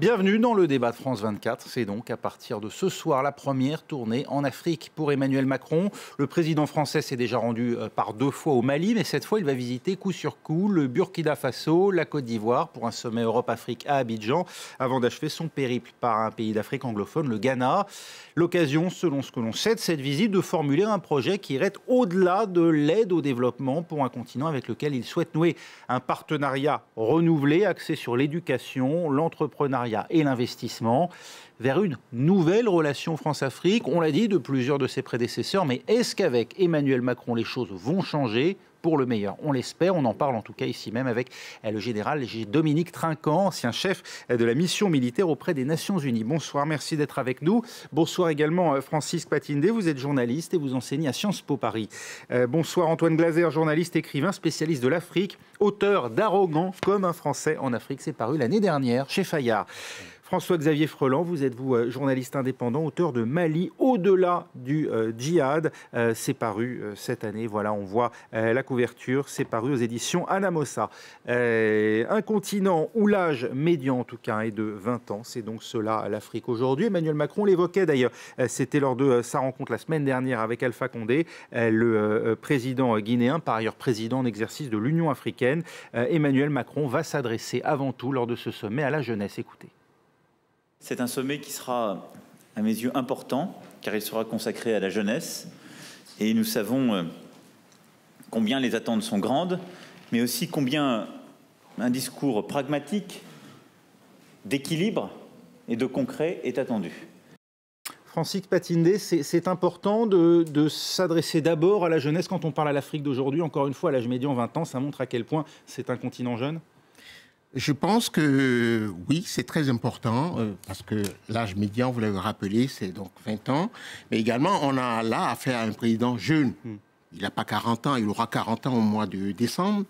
Bienvenue dans le débat de France 24. C'est donc à partir de ce soir la première tournée en Afrique pour Emmanuel Macron. Le président français s'est déjà rendu par 2 fois au Mali, mais cette fois il va visiter coup sur coup le Burkina Faso, la Côte d'Ivoire pour un sommet Europe-Afrique à Abidjan, avant d'achever son périple par un pays d'Afrique anglophone, le Ghana. L'occasion, selon ce que l'on sait de cette visite, de formuler un projet qui irait au-delà de l'aide au développement pour un continent avec lequel il souhaite nouer un partenariat renouvelé, axé sur l'éducation, l'entrepreneuriat et l'investissement, vers une nouvelle relation France-Afrique. On l'a dit de plusieurs de ses prédécesseurs, mais est-ce qu'avec Emmanuel Macron, les choses vont changer ? Pour le meilleur, on l'espère. On en parle en tout cas ici même avec le général Dominique Trinquant, ancien chef de la mission militaire auprès des Nations Unies. Bonsoir, merci d'être avec nous. Bonsoir également Francis Patindé, vous êtes journaliste et vous enseignez à Sciences Po Paris. Bonsoir Antoine Glaser, journaliste, écrivain, spécialiste de l'Afrique, auteur d'Arrogant comme un Français en Afrique. C'est paru l'année dernière chez Fayard. François-Xavier Freland, vous êtes journaliste indépendant, auteur de Mali, au-delà du djihad. C'est paru cette année, voilà, on voit la couverture, c'est paru aux éditions Anamosa. Un continent où l'âge médian, en tout cas, est de 20 ans. C'est donc cela l'Afrique aujourd'hui. Emmanuel Macron l'évoquait d'ailleurs, c'était lors de sa rencontre la semaine dernière avec Alpha Condé, le président guinéen, par ailleurs président en exercice de l'Union africaine. Emmanuel Macron va s'adresser avant tout lors de ce sommet à la jeunesse. Écoutez. C'est un sommet qui sera, à mes yeux, important, car il sera consacré à la jeunesse. Et nous savons combien les attentes sont grandes, mais aussi combien un discours pragmatique, d'équilibre et de concret est attendu. Francis Patindé, c'est important de s'adresser d'abord à la jeunesse quand on parle à l'Afrique d'aujourd'hui. Encore une fois, à l'âge médian 20 ans, ça montre à quel point c'est un continent jeune. Je pense que oui, c'est très important parce que l'âge médian, vous l'avez rappelé, c'est donc 20 ans. Mais également, on a là affaire à un président jeune. Il n'a pas 40 ans, il aura 40 ans au mois de décembre.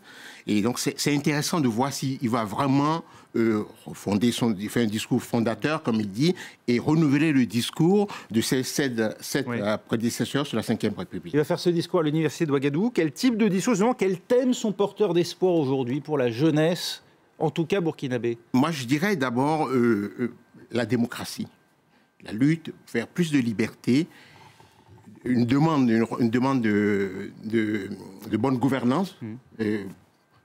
Et donc, c'est intéressant de voir s'il va vraiment faire un discours fondateur, comme il dit, et renouveler le discours de ses 7 prédécesseurs sur la Ve République. Il va faire ce discours à l'université de Ouagadougou. Quel type de discours, justement, quels thèmes sont porteurs d'espoir aujourd'hui pour la jeunesse, en tout cas burkinabé? Moi, je dirais d'abord la démocratie, la lutte vers plus de liberté, une demande de bonne gouvernance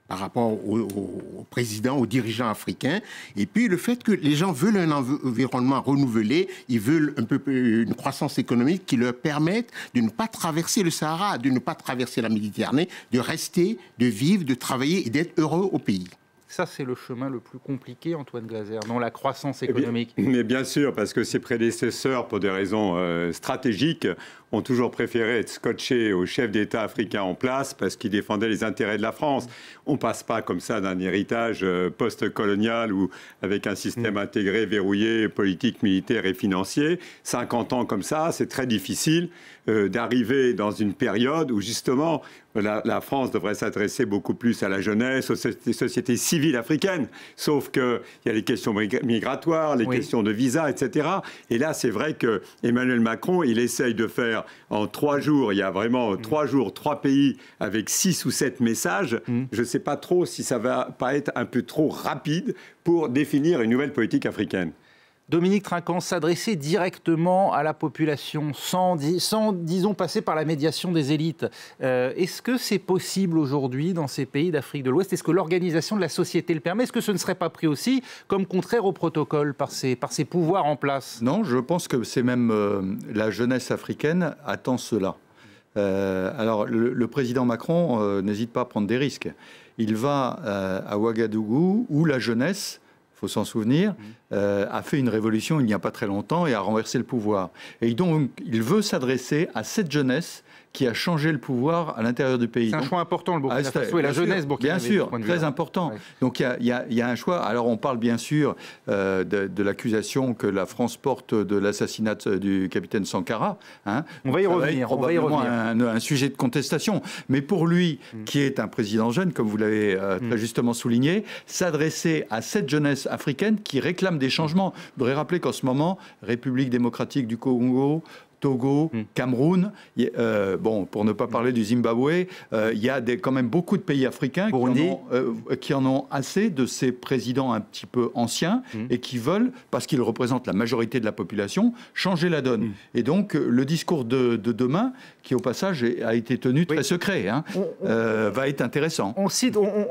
par rapport au président, aux dirigeants africains, et puis le fait que les gens veulent un environnement renouvelé, ils veulent une croissance économique qui leur permette de ne pas traverser le Sahara, de ne pas traverser la Méditerranée, de rester, de vivre, de travailler et d'être heureux au pays. Ça, c'est le chemin le plus compliqué, Antoine Glaser, non, la croissance économique. Mais bien sûr, parce que ses prédécesseurs, pour des raisons stratégiques, ont toujours préféré être scotchés aux chefs d'État africains en place parce qu'ils défendaient les intérêts de la France. On ne passe pas comme ça d'un héritage post-colonial ou avec un système intégré, verrouillé, politique, militaire et financier. 50 ans comme ça, c'est très difficile d'arriver dans une période où justement la France devrait s'adresser beaucoup plus à la jeunesse, aux sociétés civiles africaines. Sauf qu'il y a les questions migratoires, les questions de visa, etc. Et là, c'est vrai que Emmanuel Macron, il essaye de faire en 3 jours, il y a vraiment 3 jours, 3 pays avec 6 ou 7 messages. Je ne sais pas trop si ça va pas être un peu trop rapide pour définir une nouvelle politique africaine. Dominique Trinquant, s'adresser directement à la population sans disons, passer par la médiation des élites. Est-ce que c'est possible aujourd'hui dans ces pays d'Afrique de l'Ouest? Est-ce que l'organisation de la société le permet? Est-ce que ce ne serait pas pris aussi comme contraire au protocole par ces pouvoirs en place? Non, je pense que c'est même la jeunesse africaine attend cela. Alors, le président Macron n'hésite pas à prendre des risques. Il va à Ouagadougou où la jeunesse, il faut s'en souvenir, a fait une révolution il n'y a pas très longtemps et a renversé le pouvoir. Et donc, il veut s'adresser à cette jeunesse qui a changé le pouvoir à l'intérieur du pays. C'est un choix important, le Burkina Faso et la jeunesse burkinabé. Bien sûr, très important. Ouais. Donc il y a un choix. Alors on parle bien sûr de l'accusation que la France porte de l'assassinat du capitaine Sankara. Hein. On va y revenir. Probablement un sujet de contestation. Mais pour lui, qui est un président jeune, comme vous l'avez très justement souligné, s'adresser à cette jeunesse africaine qui réclame des changements. Je voudrais rappeler qu'en ce moment, République démocratique du Congo, Togo, Cameroun, bon, pour ne pas parler du Zimbabwe, il y a quand même beaucoup de pays africains qui en ont assez de ces présidents un petit peu anciens et qui veulent, parce qu'ils représentent la majorité de la population, changer la donne. Et donc, le discours de demain, qui au passage a été tenu très secret, hein, va être intéressant.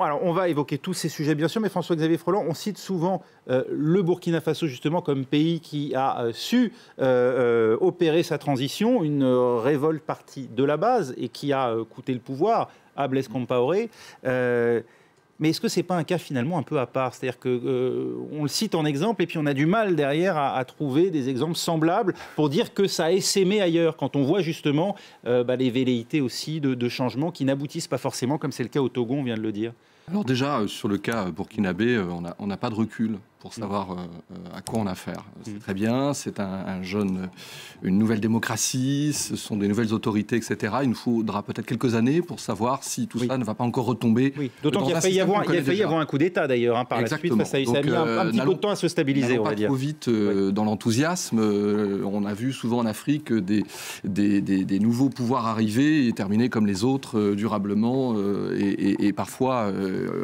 Alors, on va évoquer tous ces sujets, bien sûr, mais François-Xavier Freland, on cite souvent le Burkina Faso, justement, comme pays qui a su opérer sa transition, une révolte partie de la base et qui a coûté le pouvoir à Blaise Compaoré. Mais est-ce que ce n'est pas un cas finalement un peu à part? C'est-à-dire qu'on le cite en exemple et puis on a du mal derrière à trouver des exemples semblables pour dire que ça a essaimé ailleurs, quand on voit justement les velléités aussi de changements qui n'aboutissent pas forcément, comme c'est le cas au Togo, on vient de le dire. Alors déjà, sur le cas burkinabé, on n'a pas de recul pour savoir à quoi on a affaire. C'est très bien, c'est une nouvelle démocratie, ce sont des nouvelles autorités, etc. Il nous faudra peut-être quelques années pour savoir si tout ça ne va pas encore retomber. D'autant qu'il y a failli y avoir un coup d'État d'ailleurs, par la suite. Ça a mis un petit peu de temps à se stabiliser, on va dire. Pas trop vite dans l'enthousiasme. On a vu souvent en Afrique des nouveaux pouvoirs arriver et terminer comme les autres durablement et parfois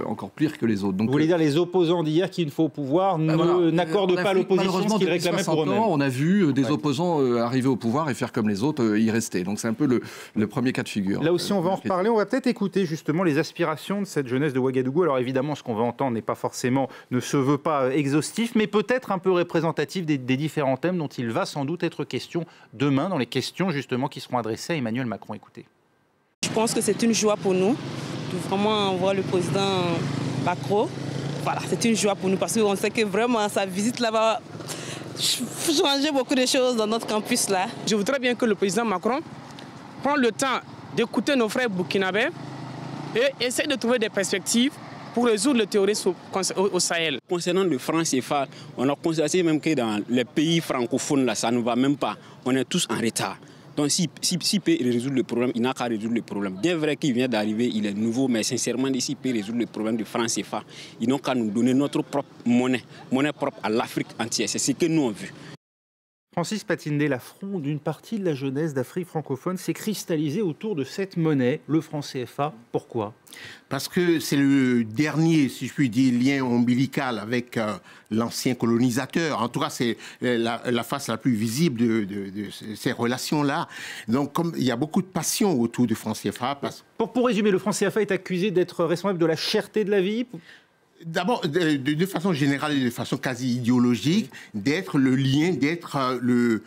encore pire que les autres. Donc, vous voulez dire les opposants d'hier qui, une fois au pouvoir, n'accordent pas l'opposition, ce qu'ils réclamaient pour eux-mêmes. On a vu des opposants arriver au pouvoir et faire comme les autres, y rester. Donc c'est un peu le premier cas de figure. Là aussi, on va en reparler. On va peut-être écouter justement les aspirations de cette jeunesse de Ouagadougou. Alors évidemment, ce qu'on va entendre ne se veut pas exhaustif, mais peut-être un peu représentatif des différents thèmes dont il va sans doute être question demain, dans les questions justement qui seront adressées à Emmanuel Macron. Écoutez. Je pense que c'est une joie pour nous de vraiment voir le président Macron. Voilà, c'est une joie pour nous parce qu'on sait que vraiment sa visite là va changer beaucoup de choses dans notre campus là. Je voudrais bien que le président Macron prenne le temps d'écouter nos frères burkinabés et essaie de trouver des perspectives pour résoudre le terrorisme au Sahel. Concernant le franc CFA, on a constaté même que dans les pays francophones là, ça ne va même pas. On est tous en retard. Donc s'il peut résoudre le problème, il n'a qu'à résoudre le problème. Bien vrai qu'il vient d'arriver, il est nouveau, mais sincèrement, s'il peut résoudre le problème du franc CFA, ils n'ont qu'à nous donner notre propre monnaie propre à l'Afrique entière. C'est ce que nous avons vu. Francis Patindé, l'affront d'une partie de la jeunesse d'Afrique francophone s'est cristallisé autour de cette monnaie, le franc CFA. Pourquoi ? Parce que c'est le dernier, si je puis dire, lien ombilical avec l'ancien colonisateur. En tout cas, c'est la face la plus visible de ces relations-là. Donc, comme il y a beaucoup de passion autour du franc CFA. Pour résumer, le franc CFA est accusé d'être responsable de la cherté de la vie ? D'abord, de façon générale et de façon quasi idéologique, d'être le lien, d'être le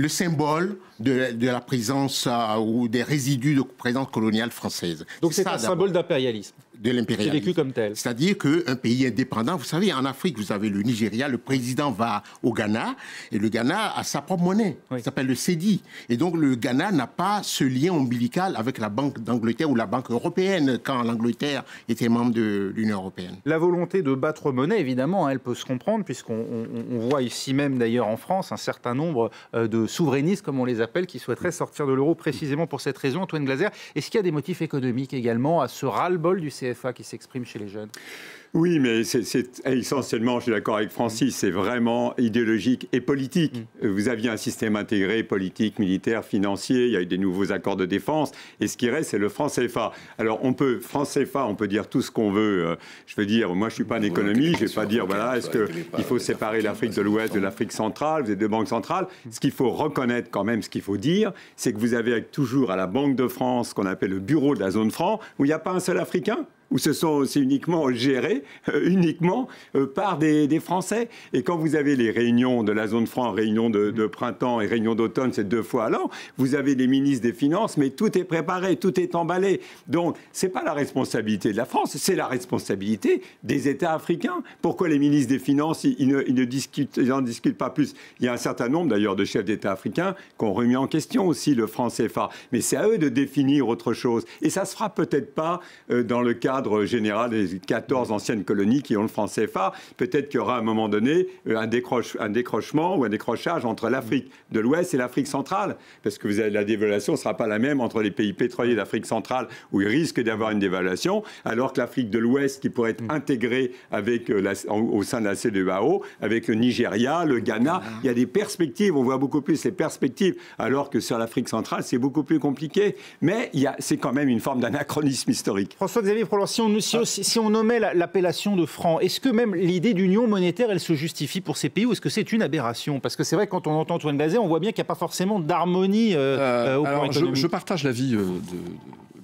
symbole de la présence ou des résidus de présence coloniale française. Donc c'est un symbole d'impérialisme. De l'impérialisme. C'est vécu comme tel. C'est-à-dire qu'un pays indépendant, vous savez, en Afrique, vous avez le Nigeria, le président va au Ghana, et le Ghana a sa propre monnaie, qui s'appelle le Cedi. Et donc le Ghana n'a pas ce lien ombilical avec la Banque d'Angleterre ou la Banque européenne, quand l'Angleterre était membre de l'Union européenne. La volonté de battre monnaie, évidemment, elle peut se comprendre, puisqu'on voit ici même, d'ailleurs en France, un certain nombre de souverainistes, comme on les appelle, qui souhaiteraient sortir de l'euro précisément pour cette raison. Antoine Glaser, est-ce qu'il y a des motifs économiques également à ce ras-le-bol du CFA qui s'exprime chez les jeunes ? Oui, mais c'est essentiellement, je suis d'accord avec Francis, c'est vraiment idéologique et politique. Vous aviez un système intégré, politique, militaire, financier, il y a eu des nouveaux accords de défense, et ce qui reste, c'est le franc CFA. Alors, franc CFA, on peut dire tout ce qu'on veut. Je veux dire, moi, je ne suis pas en économie, je ne vais pas dire, voilà, est-ce qu'il faut séparer l'Afrique de l'Ouest de l'Afrique centrale, vous avez deux banques centrales. Ce qu'il faut reconnaître quand même, ce qu'il faut dire, c'est que vous avez toujours à la Banque de France, ce qu'on appelle le bureau de la zone franc, où il n'y a pas un seul Africain, où c'est uniquement géré par des Français. Et quand vous avez les réunions de la zone franc, réunions de printemps et réunions d'automne, c'est 2 fois à l'an, vous avez les ministres des Finances, mais tout est préparé, tout est emballé. Donc, ce n'est pas la responsabilité de la France, c'est la responsabilité des États africains. Pourquoi les ministres des Finances, ils n'en discutent pas plus? Il y a un certain nombre, d'ailleurs, de chefs d'État africains qui ont remis en question aussi le franc CFA. Mais c'est à eux de définir autre chose. Et ça ne se fera peut-être pas dans le cadre cadre général des 14 anciennes colonies qui ont le franc CFA. Peut-être qu'il y aura à un moment donné un décrochement ou un décrochage entre l'Afrique de l'Ouest et l'Afrique centrale, parce que la dévaluation ne sera pas la même entre les pays pétroliers d'Afrique centrale, où il risque d'avoir une dévaluation, alors que l'Afrique de l'Ouest, qui pourrait être intégrée avec, au sein de la CEDEAO, avec le Nigeria, le Ghana, il y a des perspectives, on voit beaucoup plus les perspectives, alors que sur l'Afrique centrale, c'est beaucoup plus compliqué. Mais c'est quand même une forme d'anachronisme historique. François-Xavier Frollo, si on nommait l'appellation de franc, est-ce que même l'idée d'union monétaire, elle se justifie pour ces pays, ou est-ce que c'est une aberration? Parce que c'est vrai que quand on entend Antoine Blazet, on voit bien qu'il n'y a pas forcément d'harmonie au plan économique. Je partage l'avis de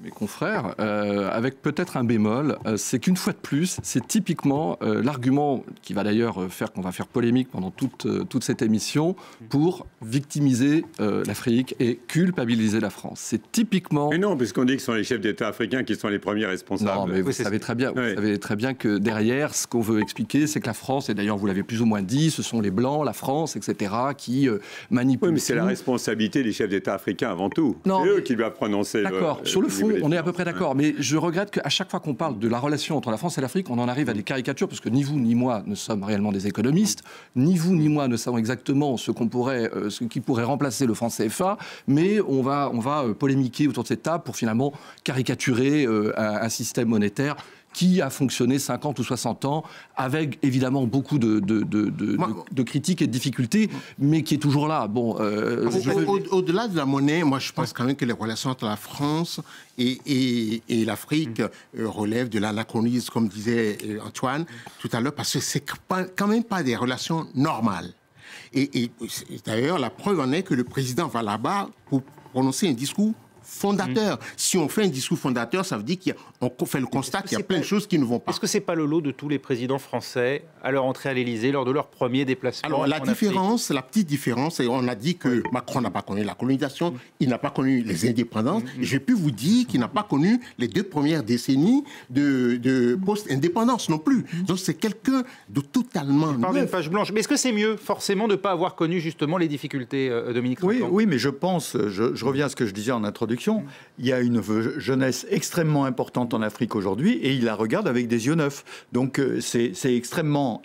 mes confrères, avec peut-être un bémol, c'est qu'une fois de plus, c'est typiquement l'argument qui va d'ailleurs faire qu'on va faire polémique pendant toute cette émission pour victimiser l'Afrique et culpabiliser la France. C'est typiquement... Mais non, puisqu'on dit que ce sont les chefs d'État africains qui sont les premiers responsables. Non, mais vous savez très bien, vous savez très bien que derrière, ce qu'on veut expliquer, c'est que la France, et d'ailleurs vous l'avez plus ou moins dit, ce sont les Blancs, la France, etc., qui manipulent. Oui, mais c'est la responsabilité des chefs d'État africains avant tout. C'est eux qui doivent prononcer. D'accord. Sur le fond, on est à peu près d'accord, mais je regrette qu'à chaque fois qu'on parle de la relation entre la France et l'Afrique, on en arrive à des caricatures, parce que ni vous ni moi ne sommes réellement des économistes, ni vous ni moi ne savons exactement ce qui pourrait remplacer le franc CFA, mais on va polémiquer autour de cette table pour finalement caricaturer un système monétaire qui a fonctionné 50 ou 60 ans, avec évidemment beaucoup de critiques et de difficultés, mais qui est toujours là. Bon, au-delà de la monnaie, moi je pense quand même que les relations entre la France et l'Afrique relèvent de l'anachronisme, comme disait Antoine tout à l'heure, parce que c'est quand même pas des relations normales. Et d'ailleurs, la preuve en est que le président va là-bas pour prononcer un discours fondateur. Si on fait un discours fondateur, ça veut dire qu'on fait le constat qu'il y a plein de choses qui ne vont pas. Est-ce que c'est pas le lot de tous les présidents français à leur entrée à l'Élysée lors de leur premier déplacement? Alors la petite différence, on a dit que Macron n'a pas connu la colonisation, il n'a pas connu les indépendances. J'ai pu vous dire qu'il n'a pas connu les 2 premières décennies de post-indépendance non plus. Donc c'est quelqu'un de totalement neuf. Une page blanche. Mais est-ce que c'est mieux forcément de ne pas avoir connu justement les difficultés, Dominique Racan? Oui, mais je pense, je reviens à ce que je disais en introduction, il y a une jeunesse extrêmement importante en Afrique aujourd'hui et il la regarde avec des yeux neufs. Donc c'est extrêmement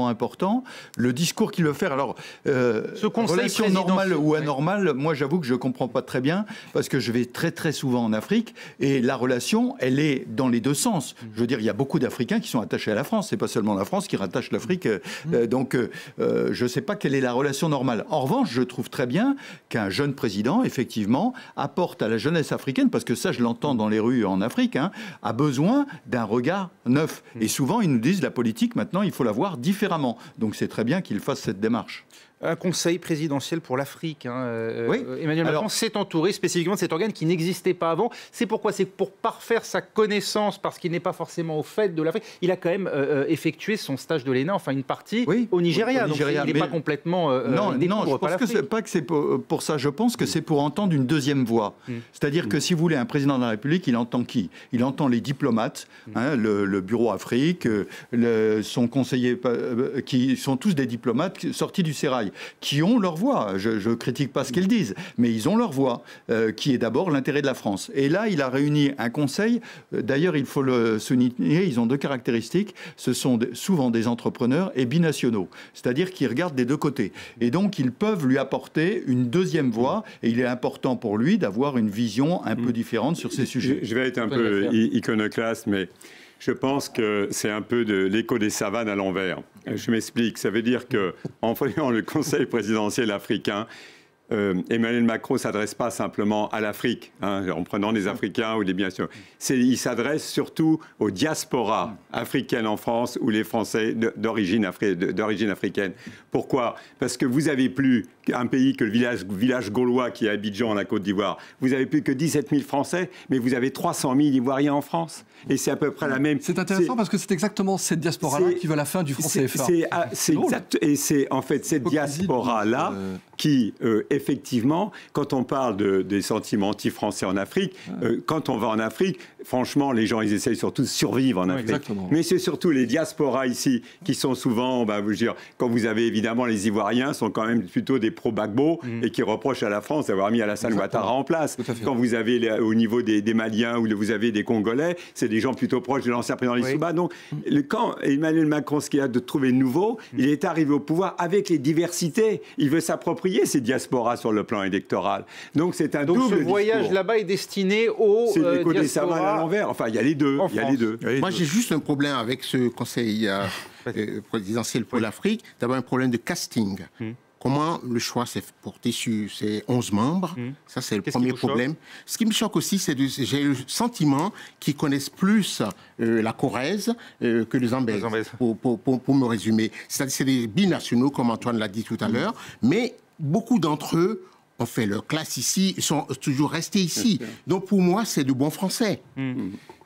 important. Le discours qu'il veut faire, alors, relation normale ou anormale, moi j'avoue que je ne comprends pas très bien parce que je vais très très souvent en Afrique et la relation, elle est dans les deux sens. Je veux dire, il y a beaucoup d'Africains qui sont attachés à la France. C'est pas seulement la France qui rattache l'Afrique. Donc je ne sais pas quelle est la relation normale. En revanche, je trouve très bien qu'un jeune président, effectivement, apporte à la jeunesse africaine, parce que ça je l'entends dans les rues en Afrique, a besoin d'un regard neuf. Et souvent ils nous disent la politique maintenant il faut la voir différemment. Donc c'est très bien qu'il fasse cette démarche. Un conseil présidentiel pour l'Afrique. Oui. Emmanuel Macron s'est entouré spécifiquement de cet organe qui n'existait pas avant. C'est pourquoi? C'est pour parfaire sa connaissance, parce qu'il n'est pas forcément au fait de l'Afrique. Il a quand même effectué son stage de l'ENA, enfin une partie, au Nigeria. Donc il n'est pas complètement... non, je pense que c'est pas que c'est pour ça. Je pense que c'est pour entendre une deuxième voix. C'est-à-dire que si vous voulez un président de la République, il entend qui? Il entend les diplomates, le bureau Afrique, son conseiller, qui sont tous des diplomates sortis du sérail, qui ont leur voix. Je ne critique pas ce qu'ils disent, mais ils ont leur voix, qui est d'abord l'intérêt de la France. Et là, il a réuni un conseil. D'ailleurs, il faut le souligner, ils ont 2 caractéristiques. Ce sont souvent des entrepreneurs et binationaux, c'est-à-dire qu'ils regardent des 2 côtés. Et donc, ils peuvent lui apporter une deuxième voix, et il est important pour lui d'avoir une vision un peu différente sur ces sujets. Je vais être un peu iconoclaste, mais je pense que c'est un peu de l'écho des savanes à l'envers. Je m'explique. Ça veut dire qu'en prenant le Conseil présidentiel africain, Emmanuel Macron ne s'adresse pas simplement à l'Afrique, en prenant des Africains ou des binationaux. Il s'adresse surtout aux diasporas africaines en France ou les Français d'origine africaine. Pourquoi? Parce que vous n'avez plus un pays que le village gaulois qui est à Abidjan, en la Côte d'Ivoire. Vous n'avez plus que 17 000 Français, mais vous avez 300 000 Ivoiriens en France. Et c'est à peu près la même... C'est intéressant parce que c'est exactement cette diaspora-là qui veut la fin du franc CFA. C'est exact. Et c'est en fait cette diaspora-là qui, effectivement, quand on parle des sentiments anti-français en Afrique, quand on va en Afrique, franchement, les gens, ils essayent surtout de survivre en Afrique. Exactement. Mais c'est surtout les diasporas ici qui sont souvent, vous dire, quand vous avez évidemment les Ivoiriens sont quand même plutôt des pro-Gbagbo et qui reprochent à la France d'avoir mis Alassane Ouattara en place. Quand vous avez au niveau des Maliens ou vous avez des Congolais, c'est des gens plutôt proches de l'ancien président Lissouba. Donc, quand Emmanuel Macron, ce qu'il a de trouver nouveau, il est arrivé au pouvoir avec les diversités. Il veut s'approprier ces diasporas sur le plan électoral. Donc, c'est un double discours. Ce voyage là-bas est destiné aux c'est l'écho des savants diasporas à l'envers. Enfin, il y a les deux. Moi, j'ai juste un problème avec ce conseil présidentiel pour l'Afrique. D'abord, un problème de casting. Comment le choix s'est porté sur ces 11 membres. Ça, c'est le premier problème. Ce qui me choque aussi, c'est que j'ai le sentiment qu'ils connaissent plus la Corrèze que les Zambèzes, pour me résumer. C'est-à-dire c'est des binationaux, comme Antoine l'a dit tout à l'heure, mais beaucoup d'entre eux ont fait leur classe ici, ils sont toujours restés ici. Donc, pour moi, c'est de bons Français.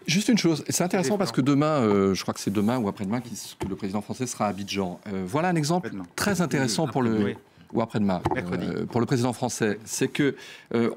Juste une chose, c'est intéressant parce que demain, je crois que c'est demain ou après-demain que le président français sera à Abidjan. Voilà un exemple très intéressant pour le... ou après-demain, pour le président français. C'est que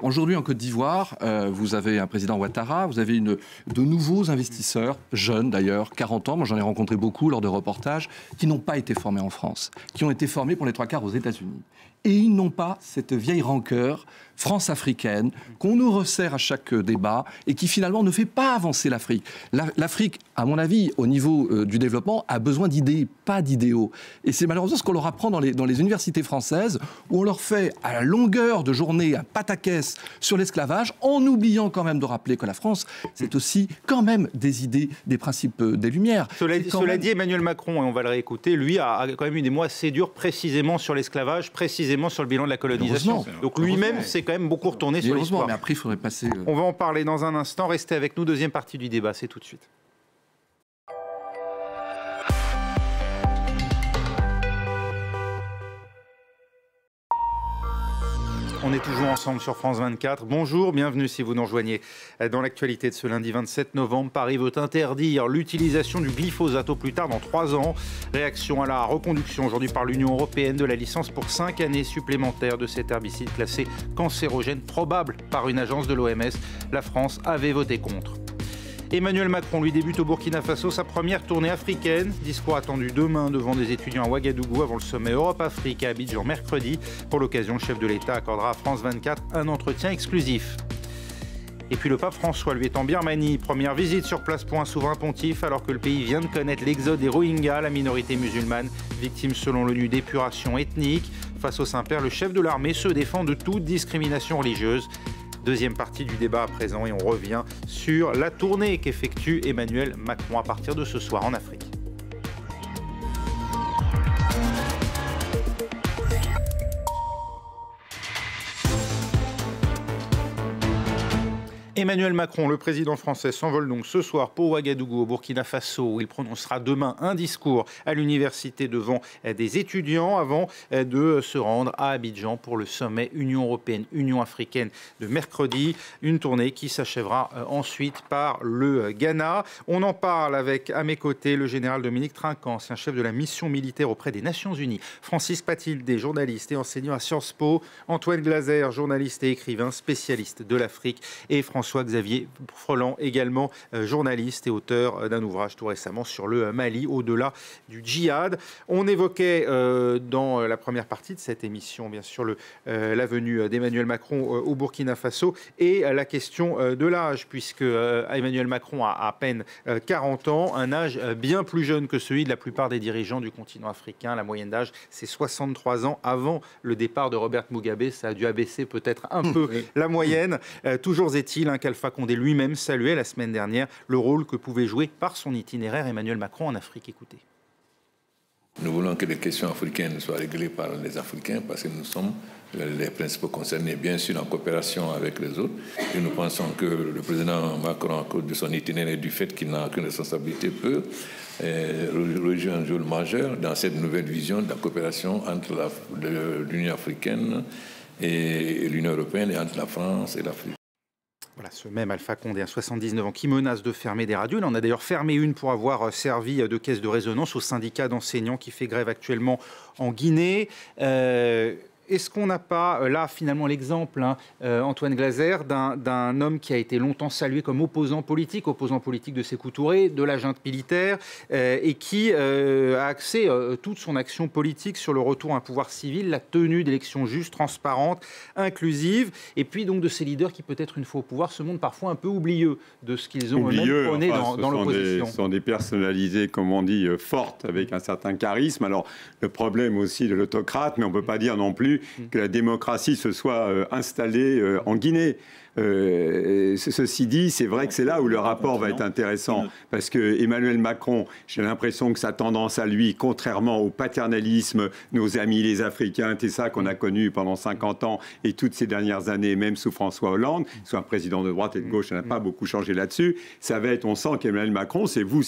aujourd'hui en Côte d'Ivoire, vous avez un président Ouattara, vous avez de nouveaux investisseurs, jeunes d'ailleurs, 40 ans, moi j'en ai rencontré beaucoup lors de reportages, qui n'ont pas été formés en France, qui ont été formés pour les 3/4 aux États-Unis. Et ils n'ont pas cette vieille rancœur france-africaine qu'on nous resserre à chaque débat et qui finalement ne fait pas avancer l'Afrique. L'Afrique, à mon avis, au niveau du développement, a besoin d'idées, pas d'idéaux. Et c'est malheureusement ce qu'on leur apprend dans les universités françaises, où on leur fait à la longueur de journée un pataquès sur l'esclavage, en oubliant quand même de rappeler que la France, c'est aussi quand même des idées, des principes des Lumières. Cela dit, Emmanuel Macron, et on va le réécouter, lui a quand même eu des mots assez durs précisément sur l'esclavage, précisément sur le bilan de la colonisation. Donc lui-même, c'est quand même beaucoup retourné sur l'histoire. Mais après, il faudrait passer... On va en parler dans un instant. Restez avec nous. Deuxième partie du débat, c'est tout de suite. On est toujours ensemble sur France 24. Bonjour, bienvenue si vous nous rejoignez. Dans l'actualité de ce lundi 27 novembre, Paris veut interdire l'utilisation du glyphosate au plus tard dans 3 ans. Réaction à la reconduction aujourd'hui par l'Union européenne de la licence pour 5 années supplémentaires de cet herbicide classé cancérogène probable par une agence de l'OMS. La France avait voté contre. Emmanuel Macron, lui, débute au Burkina Faso sa première tournée africaine. Discours attendu demain devant des étudiants à Ouagadougou avant le sommet Europe-Afrique à Abidjan mercredi. Pour l'occasion, le chef de l'État accordera à France 24 un entretien exclusif. Et puis le pape François, lui, est en Birmanie. Première visite sur place pour un souverain pontife alors que le pays vient de connaître l'exode des Rohingyas, la minorité musulmane, victime selon l'ONU d'épuration ethnique. Face au Saint-Père, le chef de l'armée se défend de toute discrimination religieuse. Deuxième partie du débat à présent et on revient sur la tournée qu'effectue Emmanuel Macron à partir de ce soir en Afrique. Emmanuel Macron, le président français, s'envole donc ce soir pour Ouagadougou, au Burkina Faso, où il prononcera demain un discours à l'université devant des étudiants avant de se rendre à Abidjan pour le sommet Union européenne-Union africaine de mercredi. Une tournée qui s'achèvera ensuite par le Ghana. On en parle avec, à mes côtés, le général Dominique Trinquant, ancien chef de la mission militaire auprès des Nations Unies, Francis Patilde, journaliste et enseignant à Sciences Po, Antoine Glaser, journaliste et écrivain, spécialiste de l'Afrique, et François-Xavier Freland, également journaliste et auteur d'un ouvrage tout récemment sur le Mali, au-delà du djihad. On évoquait dans la première partie de cette émission, bien sûr, la venue d'Emmanuel Macron au Burkina Faso et la question de l'âge, puisque Emmanuel Macron a à peine 40 ans, un âge bien plus jeune que celui de la plupart des dirigeants du continent africain. La moyenne d'âge, c'est 63 ans. Avant le départ de Robert Mugabe, ça a dû abaisser peut-être un peu la moyenne. Toujours est-il qu'Alpha Condé lui-même saluait la semaine dernière le rôle que pouvait jouer par son itinéraire Emmanuel Macron en Afrique. Écoutez. Nous voulons que les questions africaines soient réglées par les Africains parce que nous sommes les principaux concernés, bien sûr en coopération avec les autres. Et nous pensons que le président Macron, à cause de son itinéraire et du fait qu'il n'a aucune responsabilité, peut rejouer un rôle majeur dans cette nouvelle vision de la coopération entre l'Union africaine et l'Union européenne et entre la France et l'Afrique. Voilà, ce même Alpha Condé, à 79 ans, qui menace de fermer des radios. Il en a d'ailleurs fermé une pour avoir servi de caisse de résonance au syndicat d'enseignants qui fait grève actuellement en Guinée. est-ce qu'on n'a pas, là, finalement, l'exemple, Antoine Glaser, d'un homme qui a été longtemps salué comme opposant politique de Sékou Touré, de la junte militaire, et qui a axé toute son action politique sur le retour à un pouvoir civil, la tenue d'élections justes, transparentes, inclusives, et puis donc de ces leaders qui, peut-être une fois au pouvoir, se montrent parfois un peu oublieux de ce qu'ils ont eux-mêmes prôné dans l'opposition. Ce sont des personnalités, comme on dit, fortes, avec un certain charisme. Alors, le problème aussi de l'autocrate, mais on ne peut pas dire non plus que la démocratie se soit installée en Guinée. Ceci dit, c'est vrai que c'est là où le rapport va être intéressant, parce que Emmanuel Macron, j'ai l'impression que sa tendance à lui, contrairement au paternalisme, nos amis les Africains, c'est ça qu'on a connu pendant 50 ans et toutes ces dernières années, même sous François Hollande, soit un président de droite et de gauche, ça n'a pas beaucoup changé là-dessus. Ça va être, on sent qu'Emmanuel Macron, c'est vous,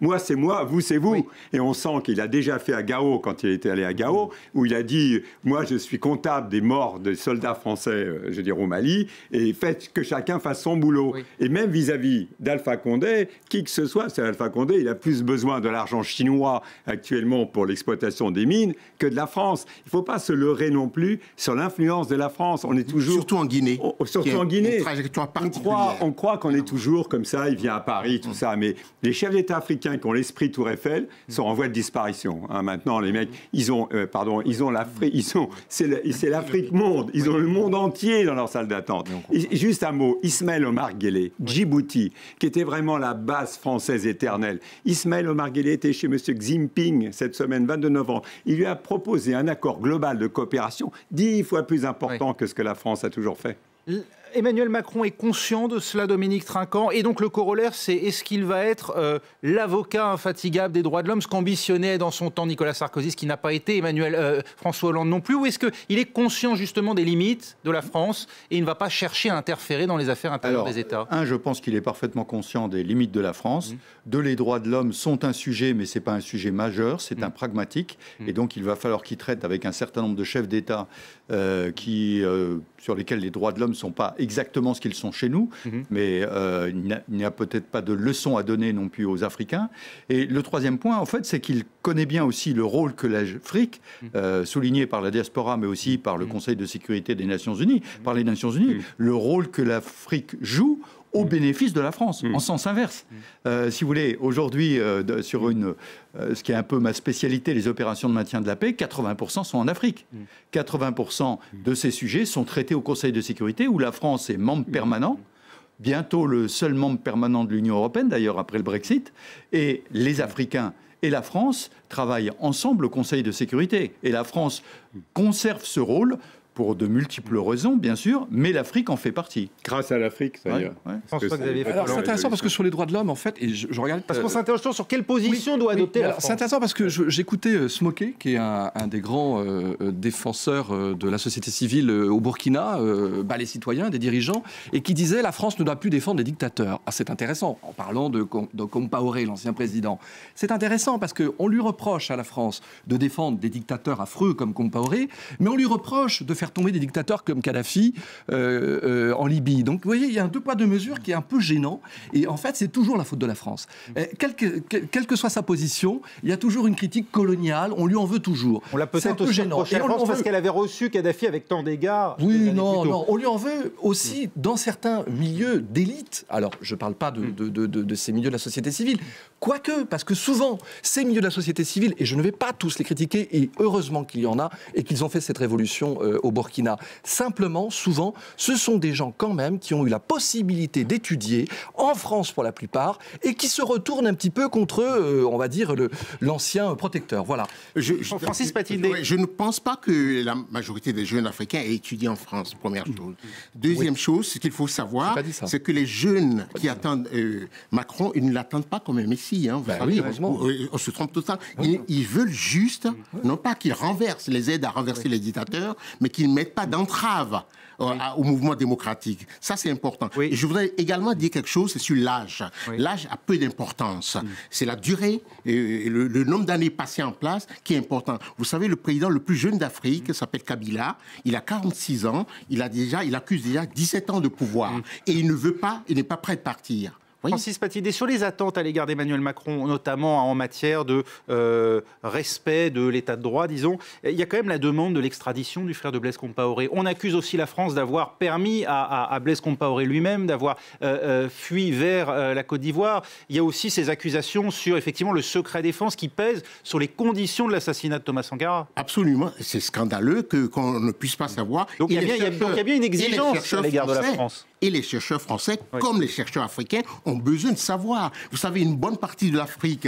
moi c'est moi, vous c'est vous. Oui. Et on sent qu'il a déjà fait à Gao, quand il était allé à Gao, où il a dit, moi je suis comptable des morts des soldats français, je veux dire au Mali, et faites que chacun fasse son boulot. Oui. Et même vis-à-vis d'Alpha Condé, qui que ce soit, c'est Alpha Condé, il a plus besoin de l'argent chinois actuellement pour l'exploitation des mines que de la France. Il ne faut pas se leurrer non plus sur l'influence de la France. On est toujours... Surtout en Guinée. Surtout en Guinée. Une trajectoire particulière. On croit qu'on est toujours comme ça, il vient à Paris, tout ça. Mais les chefs d'État africains qui ont l'esprit Tour Eiffel sont en voie de disparition. Maintenant, les mecs, ils ont l'Afrique, c'est l'Afrique monde. Ils ont le monde entier dans leur salle d'attente. Et juste un mot, Ismaël Omar Guelleh, Djibouti, qui était vraiment la base française éternelle. Ismaël Omar Guelleh était chez M. Xi Jinping cette semaine, 22 novembre. Il lui a proposé un accord global de coopération 10 fois plus important que ce que la France a toujours fait. Emmanuel Macron est conscient de cela, Dominique Trinquant, et donc le corollaire, c'est est-ce qu'il va être l'avocat infatigable des droits de l'homme, ce qu'ambitionnait dans son temps Nicolas Sarkozy, ce qui n'a pas été François Hollande non plus, ou est-ce qu'il est conscient justement des limites de la France et il ne va pas chercher à interférer dans les affaires intérieures des États? Je pense qu'il est parfaitement conscient des limites de la France. Les droits de l'homme sont un sujet, mais ce n'est pas un sujet majeur, c'est un pragmatique, et donc il va falloir qu'il traite avec un certain nombre de chefs d'État sur lesquels les droits de l'homme ne sont pas exactement ce qu'ils sont chez nous, mais il n'y a peut-être pas de leçon à donner non plus aux Africains. Et le troisième point, en fait, c'est qu'il connaît bien aussi le rôle que l'Afrique, souligné par la diaspora, mais aussi par le Conseil de sécurité des Nations Unies, par les Nations Unies, le rôle que l'Afrique joue au bénéfice de la France, en sens inverse. Si vous voulez, aujourd'hui, sur ce qui est un peu ma spécialité, les opérations de maintien de la paix, 80% sont en Afrique. 80% de ces sujets sont traités au Conseil de sécurité, où la France est membre permanent, bientôt le seul membre permanent de l'Union européenne, d'ailleurs après le Brexit, et les Africains et la France travaillent ensemble au Conseil de sécurité. Et la France conserve ce rôle pour de multiples raisons, bien sûr, mais l'Afrique en fait partie. Grâce à l'Afrique, d'ailleurs. Alors, c'est intéressant parce que sur les droits de l'homme, en fait, et je regarde... Parce qu'on s'interroge sur quelle position doit adopter la France. C'est intéressant parce que j'écoutais Smoké, qui est un des grands défenseurs de la société civile au Burkina, les citoyens, des dirigeants, et qui disait « la France ne doit plus défendre les dictateurs ». C'est intéressant, en parlant de Compaoré, l'ancien président. C'est intéressant parce qu'on lui reproche à la France de défendre des dictateurs affreux comme Compaoré, mais on lui reproche de faire tomber des dictateurs comme Kadhafi en Libye. Donc, vous voyez, il y a un deux poids, deux mesures qui est un peu gênant. Et en fait, c'est toujours la faute de la France. Quelle que soit sa position, il y a toujours une critique coloniale. On lui en veut toujours. On l'a peut-être aussi reproché à la France parce qu'elle avait reçu Kadhafi avec tant d'égards. Oui, non. On lui en veut aussi dans certains milieux d'élite. Alors, je ne parle pas de ces milieux de la société civile. Quoique, parce que souvent, ces milieux de la société civile, et je ne vais pas tous les critiquer, et heureusement qu'il y en a, et qu'ils ont fait cette révolution au Burkina. Simplement, souvent, ce sont des gens quand même qui ont eu la possibilité d'étudier, en France pour la plupart, et qui se retournent un petit peu contre, on va dire, l'ancien protecteur. Voilà. Francis Patinet. Je ne pense pas que la majorité des jeunes Africains aient étudié en France, première chose. Deuxième chose, ce qu'il faut savoir, c'est que les jeunes qui attendent Macron, ils ne l'attendent pas comme un messie. Hein, on se trompe tout ça. Ils veulent juste, non pas qu'ils renversent, les aident à renverser les dictateurs, mais qu'ils ne mettent pas d'entrave au mouvement démocratique. Ça, c'est important. Et je voudrais également dire quelque chose, c'est sur l'âge. L'âge a peu d'importance. C'est la durée, le nombre d'années passées en place qui est important. Vous savez, le président le plus jeune d'Afrique s'appelle Kabila. Il a 46 ans. Il accuse déjà 17 ans de pouvoir. Et il n'est pas prêt de partir. Francis Patidé, sur les attentes à l'égard d'Emmanuel Macron, notamment en matière de respect de l'état de droit, disons, il y a quand même la demande de l'extradition du frère de Blaise Compaoré. On accuse aussi la France d'avoir permis à Blaise Compaoré lui-même d'avoir fui vers la Côte d'Ivoire. Il y a aussi ces accusations sur effectivement le secret défense qui pèse sur les conditions de l'assassinat de Thomas Sankara. Absolument, c'est scandaleux qu'on ne puisse pas savoir. Donc il y a bien une exigence à l'égard de la France. Et les chercheurs français, comme les chercheurs africains, ont besoin de savoir. Vous savez, une bonne partie de l'Afrique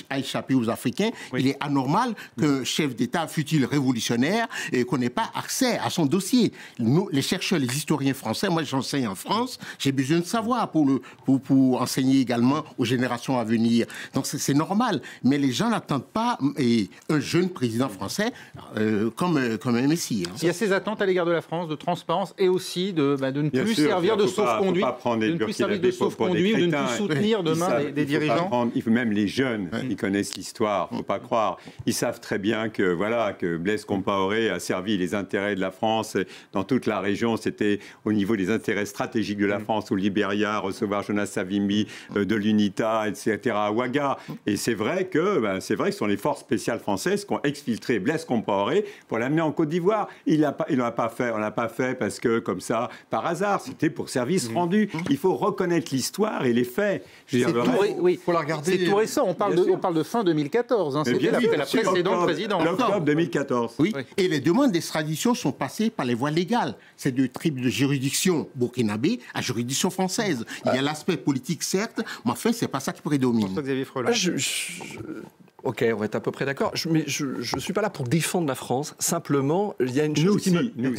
a échappé aux Africains. Oui. Il est anormal qu'un chef d'État, fût-il révolutionnaire, qu'on n'ait pas accès à son dossier. Nous, les chercheurs, les historiens français, moi j'enseigne en France, j'ai besoin de savoir pour enseigner également aux générations à venir. Donc c'est normal. Mais les gens n'attendent pas un jeune président français comme un messie. Il y a ces attentes à l'égard de la France, de transparence et aussi de ne plus servir de sauf-conduit, de ne plus servir de sauf-conduit ou de ne plus soutenir demain des dirigeants. Même les jeunes, ils connaissent l'histoire, il ne faut pas croire. Ils savent très bien que Blaise Compaoré a servi les intérêts de la France dans toute la région. C'était au niveau des intérêts stratégiques de la France, au Libéria, recevoir Jonas Savimbi de l'UNITA, etc., à Ouaga. Et c'est vrai que ce sont les forces spéciales françaises qui ont exfiltré Blaise Compaoré pour l'amener en Côte d'Ivoire. On l'a pas fait parce que, comme ça, par hasard, c'était pour service rendu. Il faut reconnaître l'histoire et les faits. Il faut la regarder. C'est tout récent. On parle de fin 2014. C'était la précédente présidence. Octobre 2014. Oui. Et les demandes d'extradition sont passées par les voies légales. C'est de tribunal de juridiction burkinabé à juridiction française. Il y a l'aspect politique, certes, mais enfin, c'est pas ça qui prédomine. Xavier Freulin. Ok, on va être à peu près d'accord. Mais je ne suis pas là pour défendre la France. Simplement, il y a une chose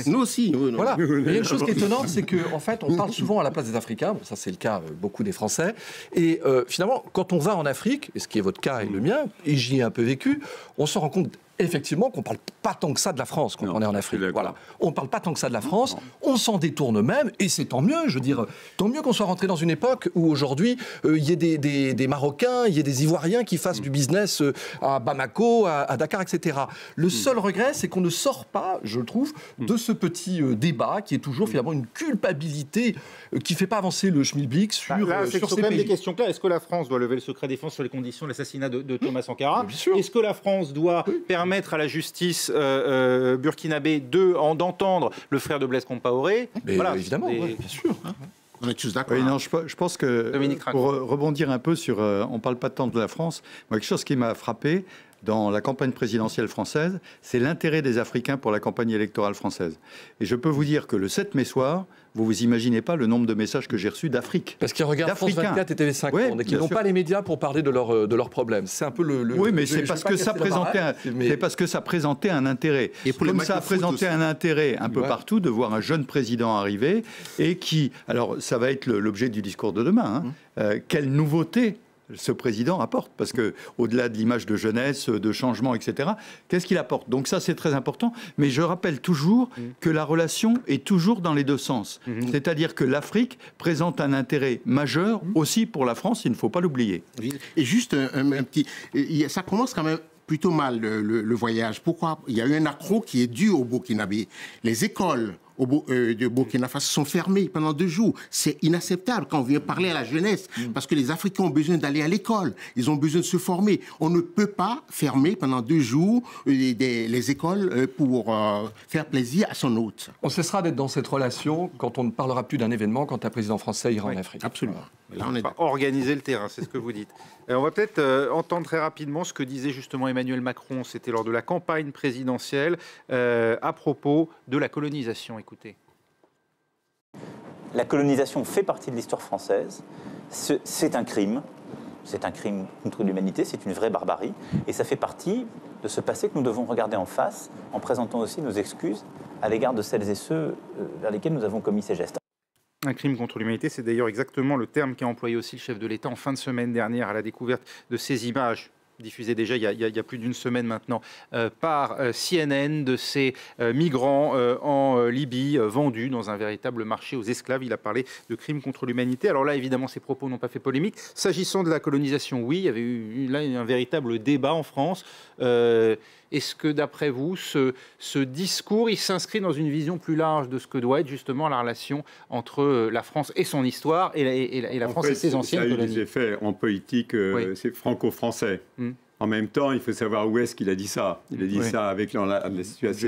Nous aussi. Voilà. Il y a une chose qui est étonnante, c'est qu'en fait, on parle souvent à la place des Africains. Ça, c'est le cas beaucoup des Français. Et finalement, quand on va en Afrique, et ce qui est votre cas et le mien, et j'y ai un peu vécu, on se rend compte effectivement qu'on ne parle pas tant que ça de la France quand on est en Afrique. Voilà. On ne parle pas tant que ça de la France, on s'en détourne même, et c'est tant mieux, je veux dire, tant mieux qu'on soit rentré dans une époque où aujourd'hui, il y ait des Marocains, il y ait des Ivoiriens qui fassent du business à Bamako, à Dakar, etc. Le seul regret, c'est qu'on ne sort pas, je trouve, de ce petit débat qui est toujours finalement une culpabilité qui ne fait pas avancer le schmilblick sur ces pays. Même des questions claires. Est-ce que la France doit lever le secret défense sur les conditions de l'assassinat de Thomas Sankara ? Est-ce que la France doit permettre à la justice burkinabé d'entendre le frère de Blaise Compaoré? Voilà, évidemment, bien sûr. On est tous d'accord. Oui, non, je pense que, pour rebondir un peu sur... on ne parle pas tant de la France. Moi, quelque chose qui m'a frappé dans la campagne présidentielle française, c'est l'intérêt des Africains pour la campagne électorale française. Et je peux vous dire que le 7 mai soir, vous vous imaginez pas le nombre de messages que j'ai reçus d'Afrique. Parce qu'ils regardent France 24 et TV5 Monde et qu'ils n'ont pas les médias pour parler de leurs problèmes. C'est un peu Oui, mais c'est parce que ça présentait un intérêt. Et comme ça a présenté un intérêt un peu partout de voir un jeune président arriver et qui... Alors, ça va être l'objet du discours de demain. Quelle nouveauté ce président apporte, parce que au-delà de l'image de jeunesse, de changement, etc., qu'est-ce qu'il apporte? Donc ça, c'est très important. Mais je rappelle toujours que la relation est toujours dans les deux sens. C'est-à-dire que l'Afrique présente un intérêt majeur aussi pour la France, il ne faut pas l'oublier. Et juste un petit... Ça commence quand même plutôt mal, le voyage. Pourquoi? Il y a eu un accroc qui est dû au Burkinabé. Les écoles de Burkina Faso sont fermées pendant 2 jours. C'est inacceptable quand on vient parler à la jeunesse, parce que les Africains ont besoin d'aller à l'école, ils ont besoin de se former. On ne peut pas fermer pendant 2 jours les écoles pour faire plaisir à son hôte. On cessera d'être dans cette relation quand on ne parlera plus d'un événement, quand un président français ira en Afrique. Absolument. Là, on est organiser le terrain, c'est ce que vous dites. On va peut-être entendre très rapidement ce que disait justement Emmanuel Macron, c'était lors de la campagne présidentielle, à propos de la colonisation. Écoutez. La colonisation fait partie de l'histoire française. C'est un crime. C'est un crime contre l'humanité, c'est une vraie barbarie. Et ça fait partie de ce passé que nous devons regarder en face, en présentant aussi nos excuses à l'égard de celles et ceux vers lesquels nous avons commis ces gestes. Un crime contre l'humanité, c'est d'ailleurs exactement le terme qu'a employé aussi le chef de l'État en fin de semaine dernière à la découverte de ces images diffusé déjà il y a plus d'une semaine maintenant par CNN de ces migrants en Libye vendus dans un véritable marché aux esclaves. Il a parlé de crimes contre l'humanité. Alors là, évidemment, ces propos n'ont pas fait polémique. S'agissant de la colonisation, oui, il y avait eu là un véritable débat en France. Est-ce que, d'après vous, ce discours, il s'inscrit dans une vision plus large de ce que doit être justement la relation entre la France et son histoire et la France et ses anciennes colonies? Ça a eu des effets en politique, c'est franco-français. En même temps, il faut savoir où est-ce qu'il a dit ça. Il a dit ça avec la situation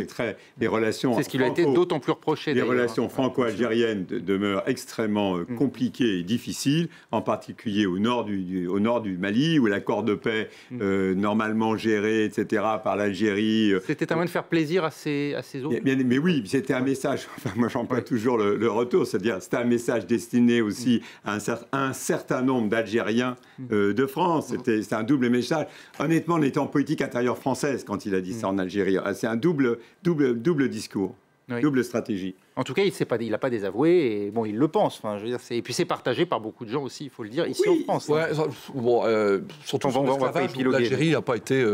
les relations. C'est ce qui lui a été d'autant plus reproché. Les relations franco-algériennes demeurent extrêmement compliquées et difficiles, en particulier au nord du Mali, où l'accord de paix, normalement géré, etc., par l'Algérie. C'était un moyen de faire plaisir à ces autres. Mais oui, c'était un message. Enfin, moi, j'en prends toujours le retour, c'est-à-dire c'était un message destiné aussi à un certain nombre d'Algériens de France. C'était un double message. Honnêtement, on était en politique intérieure française quand il a dit ça en Algérie. C'est un double discours, double stratégie. En tout cas, il n'a pas désavoué, et bon, il le pense. Enfin, je veux dire, et puis c'est partagé par beaucoup de gens aussi, il faut le dire, ici en France. Ouais, surtout l'Algérie n'a pas été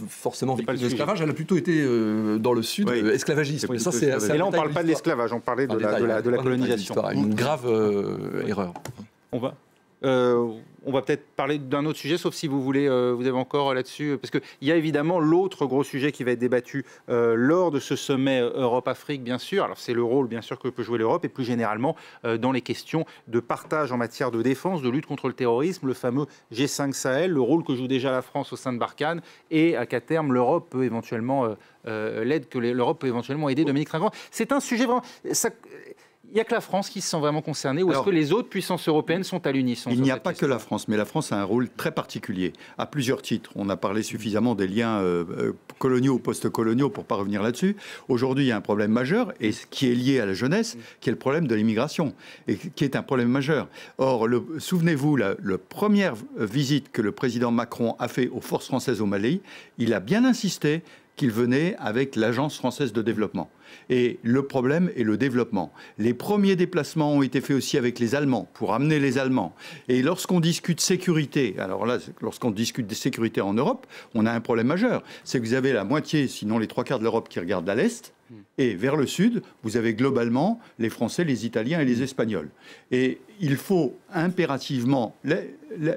forcément victime de l'esclavage, elle a plutôt été dans le sud esclavagiste. Et là, on ne parle pas de l'esclavage, on parlait de la colonisation. Une grave erreur. On va peut-être parler d'un autre sujet, sauf si vous voulez, vous avez encore là-dessus, parce qu'il y a évidemment l'autre gros sujet qui va être débattu lors de ce sommet Europe-Afrique, bien sûr. Alors c'est le rôle, bien sûr, que peut jouer l'Europe, et plus généralement dans les questions de partage en matière de défense, de lutte contre le terrorisme, le fameux G5 Sahel, le rôle que joue déjà la France au sein de Barkhane, et qu'à terme l'Europe peut éventuellement l'aide que l'Europe peut éventuellement aider Dominique Trinquant. C'est un sujet vraiment. Il n'y a que la France qui se sent vraiment concernée, ou est-ce que les autres puissances européennes sont à l'unisson? Il n'y a pas que la France, mais la France a un rôle très particulier, à plusieurs titres. On a parlé suffisamment des liens coloniaux, post-coloniaux, pour ne pas revenir là-dessus. Aujourd'hui, il y a un problème majeur, et qui est lié à la jeunesse, qui est le problème de l'immigration, et qui est un problème majeur. Or, souvenez-vous, la première visite que le président Macron a fait aux forces françaises au Mali, il a bien insisté qu'il venait avec l'Agence française de développement. Et le problème est le développement. Les premiers déplacements ont été faits aussi avec les Allemands, pour amener les Allemands. Et lorsqu'on discute sécurité, alors là, lorsqu'on discute de sécurité en Europe, on a un problème majeur. C'est que vous avez la moitié, sinon les trois quarts de l'Europe qui regardent à l'Est, et vers le Sud, vous avez globalement les Français, les Italiens et les Espagnols. Et il faut impérativement...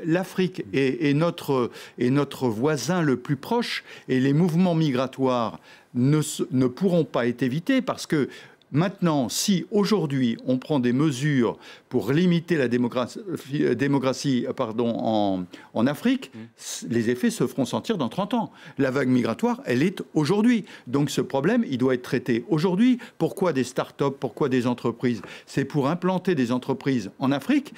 L'Afrique est notre voisin le plus proche, et les mouvements migratoires ne pourront pas être évités, parce que maintenant, si aujourd'hui on prend des mesures pour limiter la démographie en Afrique, les effets se feront sentir dans 30 ans. La vague migratoire, elle est aujourd'hui. Donc ce problème, il doit être traité aujourd'hui. Pourquoi des start-up? Pourquoi des entreprises? C'est pour implanter des entreprises en Afrique.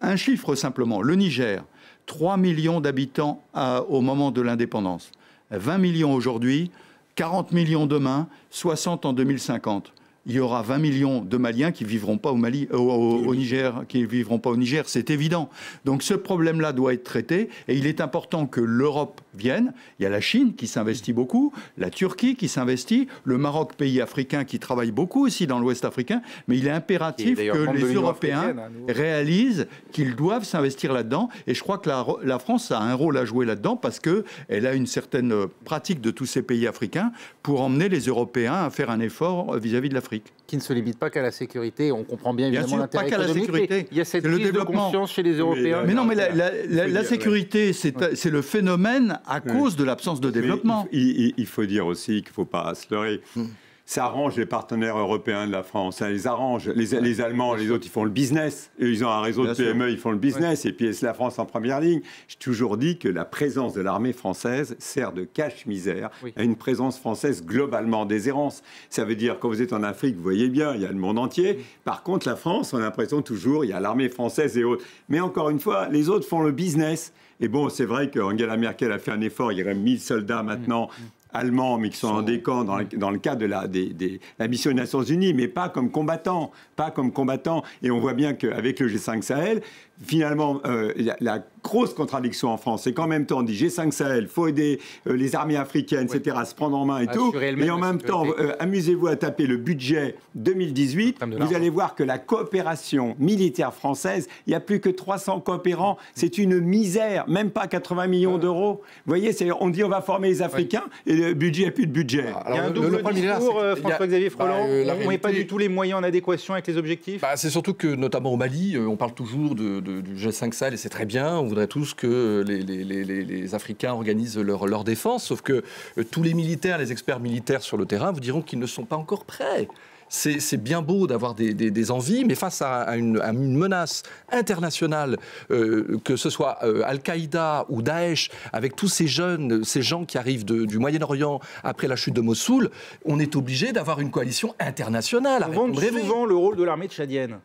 Un chiffre simplement, le Niger, 3 millions d'habitants au moment de l'indépendance. 20 millions aujourd'hui, 40 millions demain, 60 en 2050. Il y aura 20 millions de Maliens qui ne vivront pas au Niger, c'est évident. Donc ce problème-là doit être traité, et il est important que l'Europe vienne. Il y a la Chine qui s'investit beaucoup, la Turquie qui s'investit, le Maroc, pays africain qui travaille beaucoup aussi dans l'Ouest africain, mais il est impératif que les Européens réalisent qu'ils doivent s'investir là-dedans, et je crois que la France a un rôle à jouer là-dedans, parce qu'elle a une certaine pratique de tous ces pays africains pour emmener les Européens à faire un effort vis-à-vis de l'Afrique. Qui ne se limite pas qu'à la sécurité. On comprend bien évidemment l'intérêt économique. Pas qu'à la sécurité. Il y a cette prise de conscience chez les Européens. Mais non, mais la sécurité, c'est le phénomène à cause de l'absence de développement. Il faut dire aussi qu'il ne faut pas se leurrer. Ça arrange les partenaires européens de la France, ça les arrange. Les Allemands, les autres, ils font le business. Ils ont un réseau de PME, ils font le business. Et puis, c'est la France en première ligne. J'ai toujours dit que la présence de l'armée française sert de cache-misère à une présence française globalement déshérence. Ça veut dire, quand vous êtes en Afrique, vous voyez bien, il y a le monde entier. Par contre, la France, on a l'impression toujours, il y a l'armée française et autres. Mais encore une fois, les autres font le business. Et bon, c'est vrai qu'Angela Merkel a fait un effort. Il y aurait 1000 soldats maintenant allemands, mais qui sont en décamp dans le cadre de la mission des Nations Unies, mais pas comme combattants. Et on voit bien qu'avec le G5 Sahel, finalement, la grosse contradiction en France. C'est qu'en même temps, on dit G5 Sahel, il faut aider les armées africaines, etc., à se prendre en main et tout. Et en même temps, amusez-vous à taper le budget 2018. Vous allez voir que la coopération militaire française, il n'y a plus que 300 coopérants. C'est une misère, même pas 80 millions d'euros. Vous voyez, on dit on va former les Africains et le budget, il n'y a plus de budget. Il y a un double discours, François-Xavier Freland. On met pas du tout les moyens en adéquation avec les objectifs. C'est surtout que, notamment au Mali, on parle toujours du G5 Sahel et c'est très bien. On voudrait tous que les Africains organisent leur défense, sauf que tous les militaires, les experts militaires sur le terrain vous diront qu'ils ne sont pas encore prêts. C'est bien beau d'avoir des envies, mais face à une menace internationale, que ce soit Al-Qaïda ou Daesh, avec tous ces gens qui arrivent du Moyen-Orient après la chute de Mossoul, on est obligé d'avoir une coalition internationale. On vante souvent le rôle de l'armée tchadienne.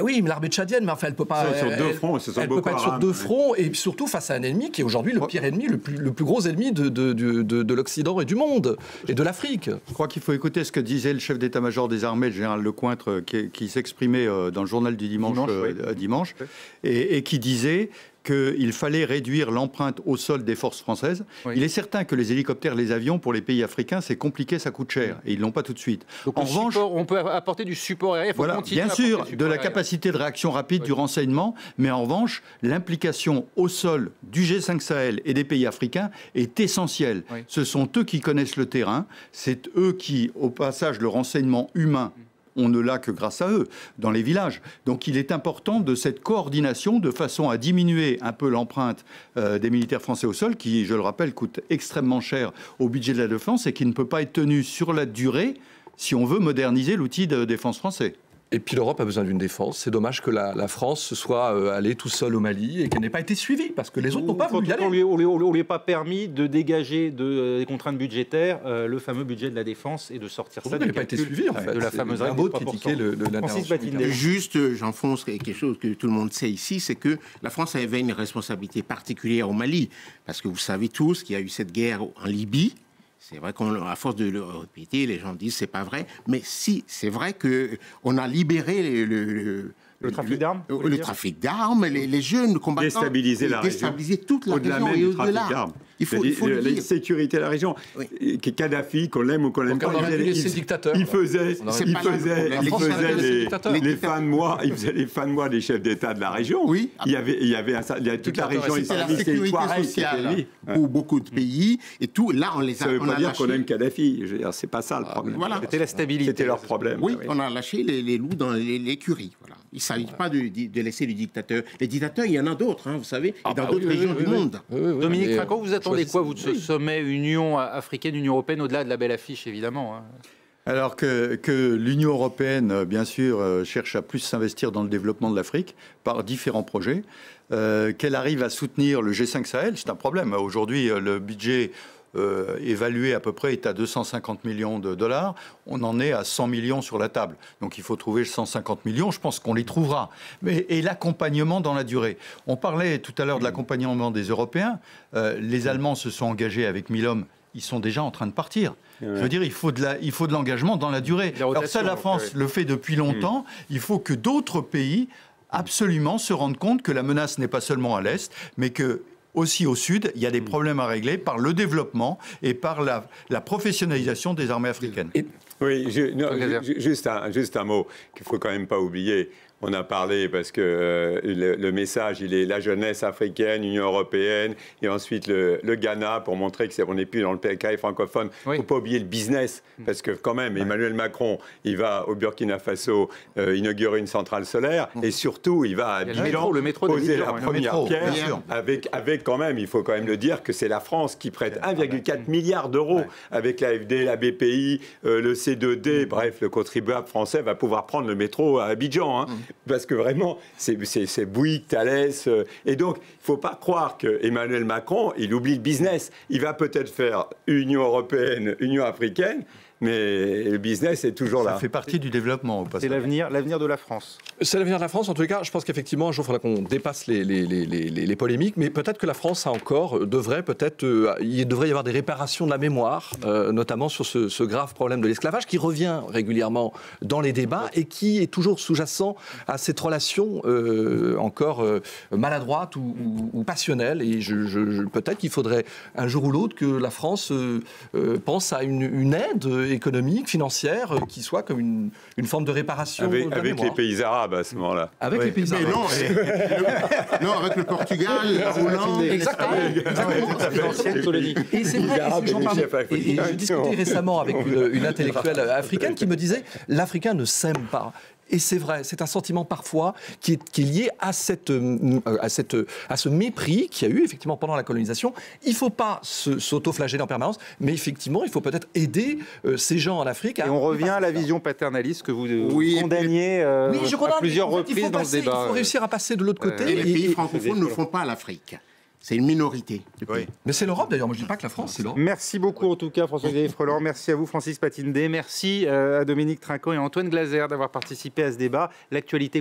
Oui, mais l'armée tchadienne, mais enfin, elle peut pas. Sur deux fronts, elle peut pas être sur deux fronts, et surtout face à un ennemi qui est aujourd'hui le pire ennemi, le plus gros ennemi de l'Occident et du monde, et de l'Afrique. Je crois qu'il faut écouter ce que disait le chef d'état-major des armées, le général Lecointre, qui s'exprimait dans le journal du dimanche, et qui disait qu'il fallait réduire l'empreinte au sol des forces françaises. Oui. Il est certain que les hélicoptères, les avions, pour les pays africains, c'est compliqué, ça coûte cher. Et ils ne l'ont pas tout de suite. Donc en revanche, on peut apporter du support aérien. Voilà, bien sûr, de la capacité de réaction rapide du renseignement. Mais en revanche, l'implication au sol du G5 Sahel et des pays africains est essentielle. Oui. Ce sont eux qui connaissent le terrain. C'est eux qui, au passage, le renseignement humain, on ne l'a que grâce à eux, dans les villages. Donc il est important de cette coordination de façon à diminuer un peu l'empreinte des militaires français au sol, qui, je le rappelle, coûte extrêmement cher au budget de la défense et qui ne peut pas être tenu sur la durée si on veut moderniser l'outil de défense français. Et puis l'Europe a besoin d'une défense. C'est dommage que la France se soit allée tout seul au Mali et qu'elle n'ait pas été suivie, parce que les autres n'ont pas voulu y aller. On lui a pas permis de dégager des contraintes budgétaires le fameux budget de la défense et de sortir ça du calcul de la fameuse règle de 3%. Juste, j'enfonce quelque chose que tout le monde sait ici, c'est que la France avait une responsabilité particulière au Mali, parce que vous savez tous qu'il y a eu cette guerre en Libye. C'est vrai qu'à force de le répéter, les gens disent c'est pas vrai. Mais si, c'est vrai qu'on a libéré le trafic d'armes. Le trafic d'armes, les jeunes combattants. Déstabiliser la région. Déstabiliser toute la région et au-delà. Il faut le dire. La sécurité de la région. Oui. Kadhafi, qu'on l'aime ou qu'on l'aime pas, il faisait les fins de mois. Il faisait les fins de mois des chefs d'État de la région. Oui. Il y avait toute la région islamiste et les Touaregs pour beaucoup de pays et tout. Là, on les a. Ça ne veut pas dire qu'on aime Kadhafi. Je veux dire, c'est pas ça le problème. Voilà. C'était la stabilité. C'était leur problème. Oui, on a lâché les loups dans l'écurie. Voilà. Il ne s'agit pas de laisser les dictateurs. Les dictateurs, il y en a d'autres, vous savez, et dans d'autres régions du monde. Dominique Trinquant, vous attendez quoi, vous, de ce sommet Union africaine, Union européenne, au-delà de la belle affiche, évidemment Alors que l'Union européenne, bien sûr, cherche à plus s'investir dans le développement de l'Afrique par différents projets, qu'elle arrive à soutenir le G5 Sahel, c'est un problème. Aujourd'hui, le budget évalué à peu près est à 250 millions de dollars. On en est à 100 millions sur la table. Donc il faut trouver 150 millions. Je pense qu'on les trouvera. Et l'accompagnement dans la durée. On parlait tout à l'heure de l'accompagnement des Européens. Les Allemands se sont engagés avec 1000 hommes. Ils sont déjà en train de partir. Je veux dire, il faut de l'engagement dans la durée. Alors ça, la France le fait depuis longtemps. Il faut que d'autres pays absolument se rendent compte que la menace n'est pas seulement à l'Est, mais que aussi au Sud, il y a des problèmes à régler par le développement et par la professionnalisation des armées africaines. Oui, juste un mot qu'il ne faut quand même pas oublier. On a parlé parce que le message, il est la jeunesse africaine, Union européenne, et ensuite le Ghana pour montrer qu'on n'est plus dans le PKI francophone. Il ne faut pas oublier le business, parce que quand même, Emmanuel Macron, il va au Burkina Faso inaugurer une centrale solaire, et surtout, il va à Abidjan poser la première pierre, avec quand même, il faut quand même le dire, que c'est la France qui prête 1,4 milliard d'euros avec l'AFD, la BPI, le C2D, bref, le contribuable français va pouvoir prendre le métro à Abidjan, parce que vraiment, c'est Bouygues, Thales. Et donc, il ne faut pas croire qu'Emmanuel Macron, il oublie le business. Il va peut-être faire Union européenne, Union africaine, mais le business est toujours là. Ça fait partie du développement au passage. C'est l'avenir de la France. C'est l'avenir de la France. En tous les cas, je pense qu'effectivement, un jour, il faudra qu'on dépasse les polémiques, mais peut-être que la France a encore, il devrait y avoir des réparations de la mémoire, notamment sur ce grave problème de l'esclavage qui revient régulièrement dans les débats et qui est toujours sous-jacent à cette relation encore maladroite ou passionnelle. Et peut-être qu'il faudrait un jour ou l'autre que la France pense à une aide économique, financière, qui soit comme une forme de réparation avec les pays arabes à ce moment-là. Avec les pays arabes. Non, avec le Portugal, la Hollande. Exactement. L'ancienne colonie. Et c'est vrai, et je discutais récemment avec une intellectuelle africaine qui me disait « l'Africain ne s'aime pas ». Et c'est vrai, c'est un sentiment parfois qui est lié à ce mépris qu'il y a eu effectivement pendant la colonisation. Il ne faut pas s'auto-flageller en permanence, mais effectivement, il faut peut-être aider ces gens en Afrique. Et on revient à la vision paternaliste que vous condamniez à plusieurs reprises dans le débat. Il faut réussir à passer de l'autre côté. Et les pays francophones ne font pas l'Afrique. C'est une minorité. Oui. Mais c'est l'Europe d'ailleurs, moi je ne dis pas que la France, c'est l'Europe. Merci beaucoup en tout cas François-Xavier Freland, merci à vous Francis Patindé, merci à Dominique Trinquant et Antoine Glaser d'avoir participé à ce débat. L'actualité